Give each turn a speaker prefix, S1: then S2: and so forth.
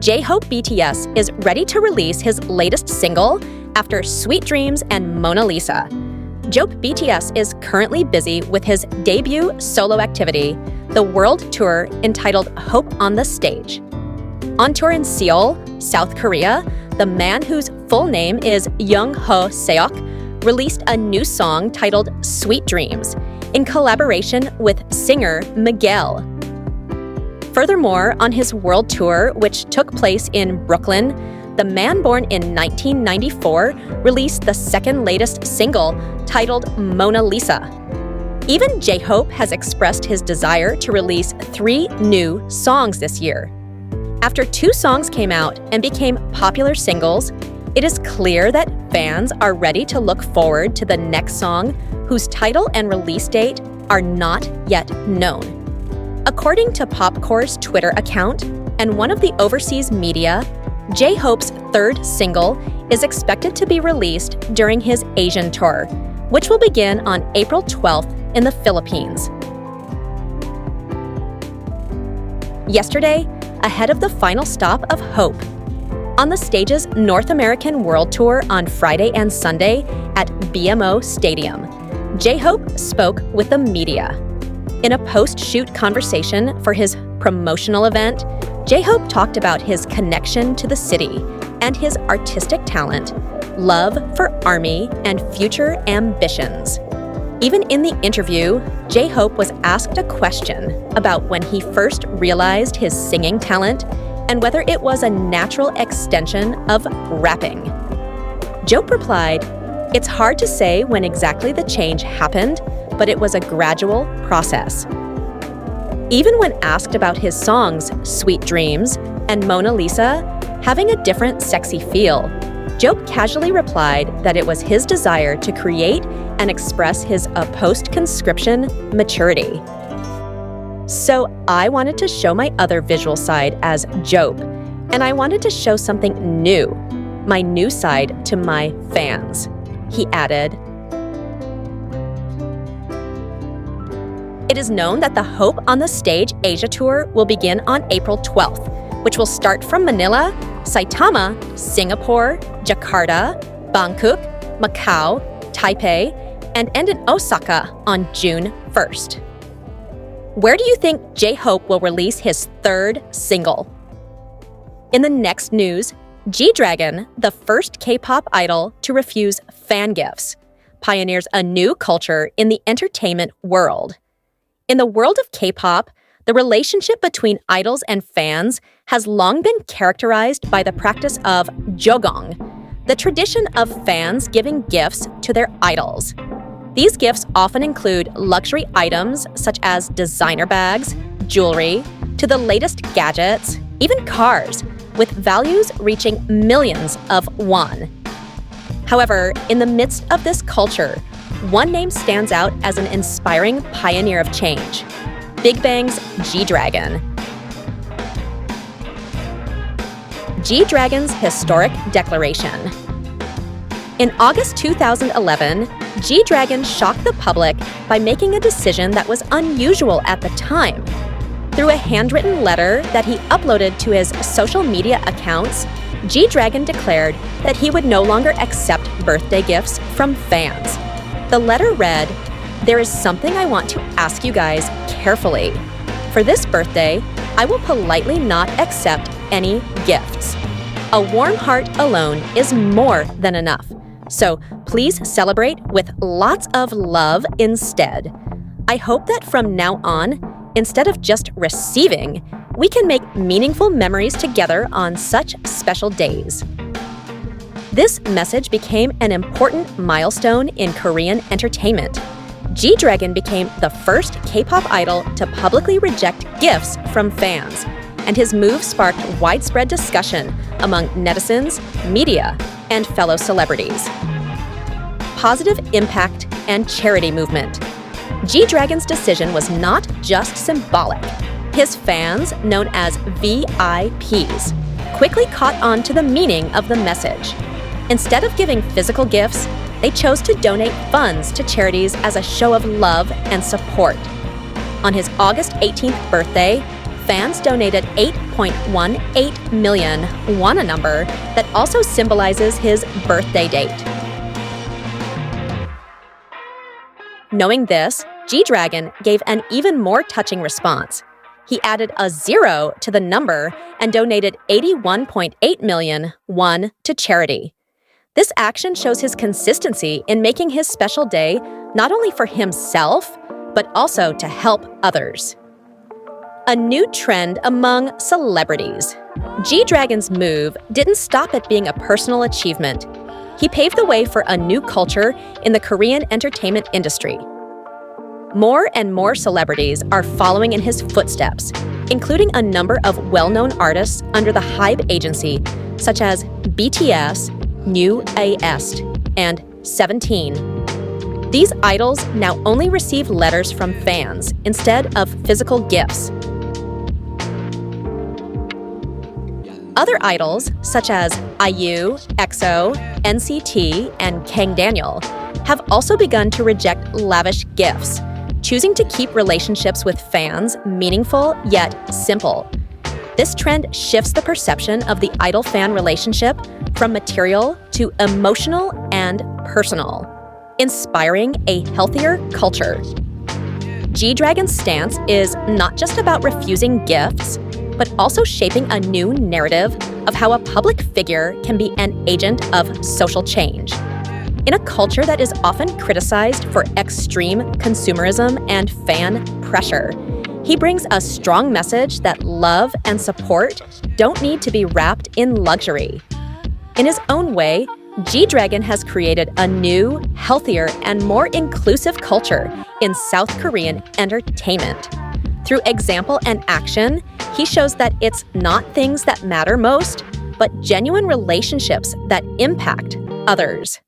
S1: JHope BTS is ready to release his latest single after Sweet Dreams and Monalisa. JHope BTS is currently busy with his debut solo activity, the world tour entitled Hope on the Stage. On tour in Seoul, South Korea, the man whose full name is Young-ho Seok released a new song titled Sweet Dreams in collaboration with singer Miguel. Furthermore, on his world tour, which took place in Brooklyn, the man born in 1994 released the second latest single titled Monalisa. Even JHope has expressed his desire to release 3 new songs this year. After 2 songs came out and became popular singles, it is clear that fans are ready to look forward to the next song, whose title and release date are not yet known. According to Popcore's Twitter account and one of the overseas media, JHope's 3rd single is expected to be released during his Asian tour, which will begin on April 12th in the Philippines. Yesterday, ahead of the final stop of Hope, on the stage's North American World Tour on Friday and Sunday at BMO Stadium, JHope spoke with the media. In a post-shoot conversation for his promotional event, JHope talked about his connection to the city and his artistic talent, love for ARMY, and future ambitions. Even in the interview, JHope was asked a question about when he first realized his singing talent and whether it was a natural extension of rapping. JHope replied, "It's hard to say when exactly the change happened, but it was a gradual process." Even when asked about his songs Sweet Dreams and Monalisa having a different sexy feel, JHope casually replied that it was his desire to create and express his post-conscription maturity. So I wanted to show my other visual side as JHope, and I wanted to show something new, my new side to my fans, he added. It is known that the Hope on the Stage Asia Tour will begin on April 12th, which will start from Manila, Saitama, Singapore, Jakarta, Bangkok, Macau, Taipei, and end in Osaka on June 1st. Where do you think JHope will release his 3rd single? In the next news, Gdragon, the first K-pop idol to refuse fan gifts, pioneers a new culture in the entertainment world. In the world of K-pop, the relationship between idols and fans has long been characterized by the practice of jogong, the tradition of fans giving gifts to their idols. These gifts often include luxury items such as designer bags, jewelry, to the latest gadgets, even cars, with values reaching millions of won. However, in the midst of this culture, one name stands out as an inspiring pioneer of change: BigBang's Gdragon. Gdragon's historic declaration. In August 2011, Gdragon shocked the public by making a decision that was unusual at the time. Through a handwritten letter that he uploaded to his social media accounts, Gdragon declared that he would no longer accept birthday gifts from fans. The letter read, "There is something I want to ask you guys carefully. For this birthday, I will politely not accept any gifts. A warm heart alone is more than enough. So please celebrate with lots of love instead. I hope that from now on, instead of just receiving, we can make meaningful memories together on such special days." This message became an important milestone in Korean entertainment. Gdragon became the first K-pop idol to publicly reject gifts from fans, and his move sparked widespread discussion among netizens, media, and fellow celebrities. Positive impact and charity movement. Gdragon's decision was not just symbolic. His fans, known as VIPs, quickly caught on to the meaning of the message. Instead of giving physical gifts, they chose to donate funds to charities as a show of love and support. On his August 18th birthday, fans donated 1.18 million won a number that also symbolizes his birthday date. Knowing this, Gdragon gave an even more touching response. He added a 0 to the number and donated 81.8 million won to charity. This action shows his consistency in making his special day not only for himself, but also to help others. A new trend among celebrities. Gdragon's move didn't stop at being a personal achievement. He paved the way for a new culture in the Korean entertainment industry. More and more celebrities are following in his footsteps, including a number of well-known artists under the HYBE agency, such as BTS, New AEst, and 17. These idols now only receive letters from fans instead of physical gifts. Other idols, such as IU, EXO, NCT, and Kang Daniel, have also begun to reject lavish gifts, choosing to keep relationships with fans meaningful yet simple. This trend shifts the perception of the idol-fan relationship from material to emotional and personal, inspiring a healthier culture. Gdragon's stance is not just about refusing gifts, but also shaping a new narrative of how a public figure can be an agent of social change. In a culture that is often criticized for extreme consumerism and fan pressure, he brings a strong message that love and support don't need to be wrapped in luxury. In his own way, Gdragon has created a new, healthier, and more inclusive culture in South Korean entertainment. Through example and action, he shows that it's not things that matter most, but genuine relationships that impact others.